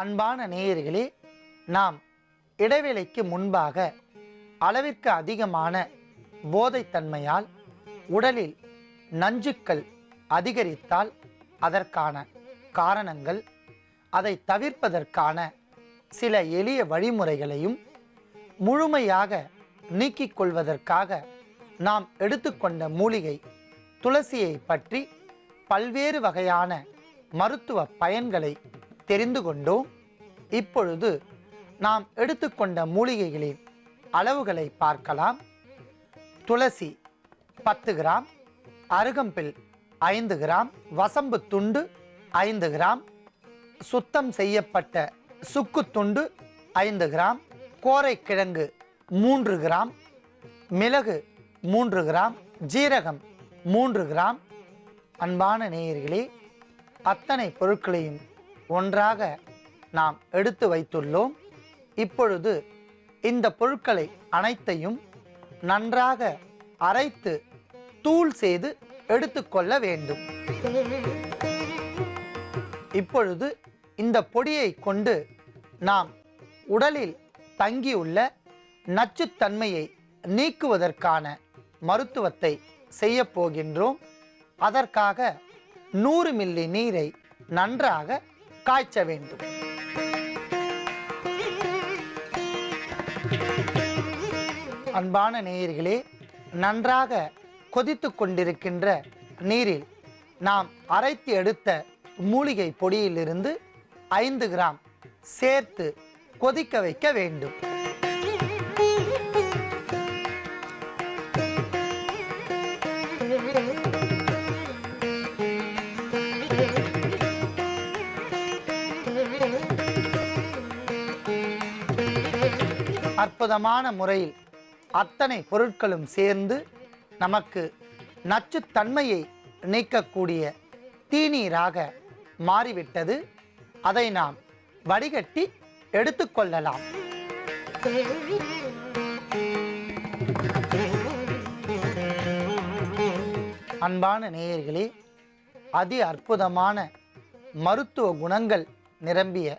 அன்பான நேயர்களே, நாம் இடைவேளைக்கு முன்பாக அளவிற்கு அதிகமான போதைத்தன்மையால் உடலில் நஞ்சுக்கள் அதிகரித்தால் அதற்கான காரணங்கள், அதை தவிர்ப்பதற்கான சில எளிய வழிமுறைகளையும் முழுமையாக நீக்கிக் கொள்வதற்காக நாம் எடுத்துக்கொண்ட மூலிகை துளசியை பற்றி பல்வேறு வகையான மருத்துவ பயன்களை தெரிந்து கொண்டோம். இப்பொழுது நாம் எடுத்துக்கொண்ட மூலிகைகளின் அளவுகளை பார்க்கலாம். துளசி 10 கிராம், அருகம்பில் 5 கிராம், வசம்பு துண்டு 5 கிராம், சுத்தம் செய்யப்பட்ட சுக்கு துண்டு 5 கிராம், கோரைக்கிழங்கு 3 கிராம், மிளகு 3 கிராம், ஜீரகம் 3 கிராம். அன்பான நேயர்களே, அத்தனை பொருட்களையும் ஒன்றாக நாம் எடுத்து வைத்துள்ளோம். இப்பொழுது இந்த பொருட்களை அனைத்தையும் நன்றாக அரைத்து தூள் செய்து எடுத்துக்கொள்ள வேண்டும். இப்பொழுது இந்த பொடியை கொண்டு நாம் உடலில் தங்கியுள்ள நச்சுத்தன்மையை நீக்குவதற்கான மருத்துவத்தை செய்ய போகின்றோம். அதற்காக 100 மில்லி நீரை நன்றாக காய்ச்ச வேண்டும். அன்பான நேயர்களே, நன்றாக கொதித்து கொண்டிருக்கின்ற நீரில் நாம் அரைத்து எடுத்த மூலிகை பொடியிலிருந்து 5 கிராம் சேர்த்து கொதிக்க வைக்க வேண்டும். அற்புதமான முறையில் அத்தனை பொருட்களும் சேர்ந்து நமக்கு நச்சுத்தன்மையை நீக்கக்கூடிய தீநீராக மாறிவிட்டது. அதை நாம் வடிகட்டி எடுத்துக்கொள்ளலாம். அன்பான நேயர்களே, அதி அற்புதமான மருத்துவ குணங்கள் நிரம்பிய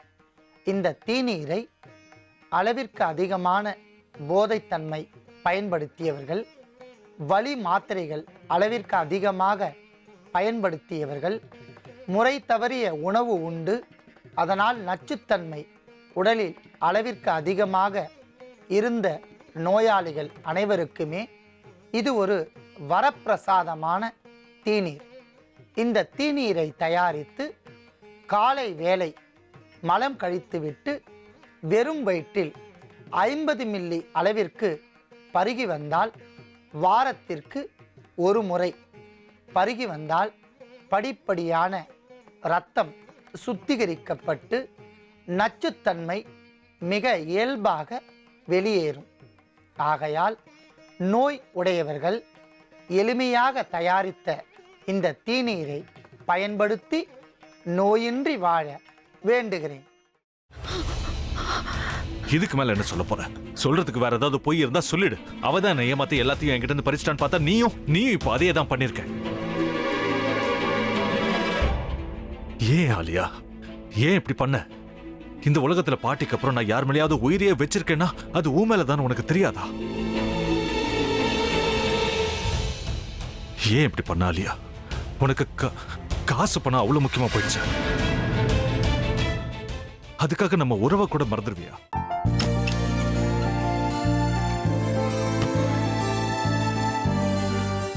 இந்த தீநீரை அளவிற்கு அதிகமான போதைத்தன்மை பயன்படுத்தியவர்கள், வலி மாத்திரைகள் அளவிற்கு அதிகமாக பயன்படுத்தியவர்கள், முறை தவறிய உணவு உண்டு அதனால் நச்சுத்தன்மை உடலில் அளவிற்கு அதிகமாக இருந்த நோயாளிகள் அனைவருக்குமே இது ஒரு வரப்பிரசாதமான தீநீர். இந்த தீநீரை தயாரித்து காலை வேளை மலம் கழித்துவிட்டு வெறும் வயிற்றில் 50 மில்லி அளவிற்கு பருகி வந்தால், வாரத்திற்கு ஒரு முறை பருகி வந்தால் படிப்படியான இரத்தம் சுத்திகரிக்கப்பட்டு நச்சுத்தன்மை மிக இயல்பாக வெளியேறும். ஆகையால் நோய் உடையவர்கள் எளிமையாக தயாரித்த இந்த தீநீரை பயன்படுத்தி நோயின்றி வாழ வேண்டுகிறேன். இதுக்கு மேல என்ன சொல்ல போற? சொல்றதுக்கு வேற ஏதாவது பொய் இருந்தா சொல்லிடு. அவதான் என்ன ஏமாத்தி எல்லாத்தையும் என்கிட்ட இருந்து பறிச்சிட்டான்னு பார்த்தா நீயும் இப்போ அதே தான் பண்ணிருக்க. ஏன் ஆலியா, ஏன் இப்படி பண்ண? இந்த உலகத்துல பாட்டிக்கு அப்புறம் நான் யார் மேலேயாவது உயிரியே வச்சிருக்கேன்னா அது ஊ மேலதான் உனக்கு தெரியாதா? ஏன் இப்படி பண்ண ஆலியா? உனக்கு காசு பணம் அவ்வளவு முக்கியமா போயிடுச்சு. அதுக்காக நம்ம உறவை கூட மறந்துடுவியா?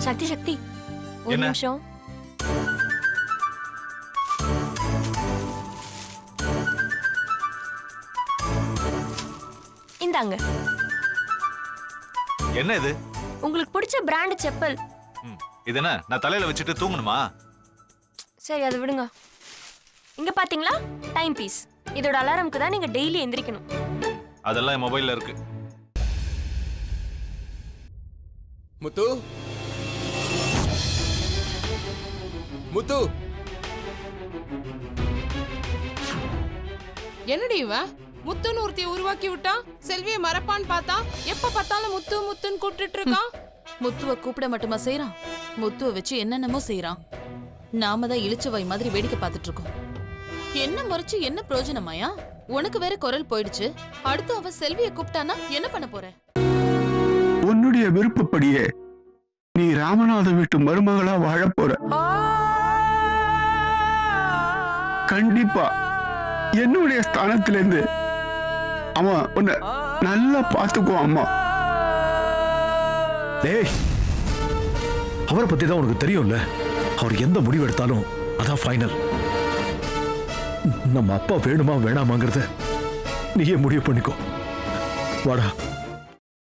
சக்தி சக்தி, ஒரு நிமிஷம். இந்தாங்க. என்ன இது? உங்களுக்கு பிடிச்ச பிராண்ட் செப்பல். இது என்ன நான் தலையில வச்சுட்டு தூங்கணுமா? சரி, அதை விடுங்க. இங்க பாத்தீங்களா, டைம் பீஸ். இதோட அலாரம்க்கு தான் நீங்க டெய்லி எந்திரிக்கணும். அதெல்லாம் என் மொபைல்ல இருக்கு. முத்து, முத்து, என்னடி இவன் முத்துன்னு ஒருத்தைய உருவாக்கி விட்டான்? செல்வியை மறப்பான்னு பார்த்தா எப்ப பார்த்தாலும் முத்து முத்துன்னு கூப்பிட்டு இருக்கான். முத்துவை கூப்பிட மட்டுமா செய்யறான்? முத்துவை வச்சு என்னென்னமோ செய்யறான். நாம தான் இழிச்சவாய் மாதிரி வேடிக்கை பார்த்துட்டு இருக்கோம். என்ன முறைச்சு என்ன பிரயோஜனமாயா? உனக்கு வேற குரல் போயிடுச்சு. அடுத்து அவ செல்விய கூப்பிட்டானா என்ன பண்ண போற? உன்னுடைய விருப்பப்படியே நீ ராமநாத வீட்டு மருமகளா வாழப் போற. கண்டிப்பா என்னுடைய ஸ்தானத்திலிருந்து அவன் உன்னை நல்லா பார்த்துக்குவான் அம்மா. டேய், அவரை பத்தி தான் உனக்கு தெரியும்ல. அவர் எந்த முடிவு எடுத்தாலும் அதான் ஃபைனல். நம்ம அப்பா வேணுமா வேணாமாங்கிறத நீயே முடிவு பண்ணிக்கோ. வாடா.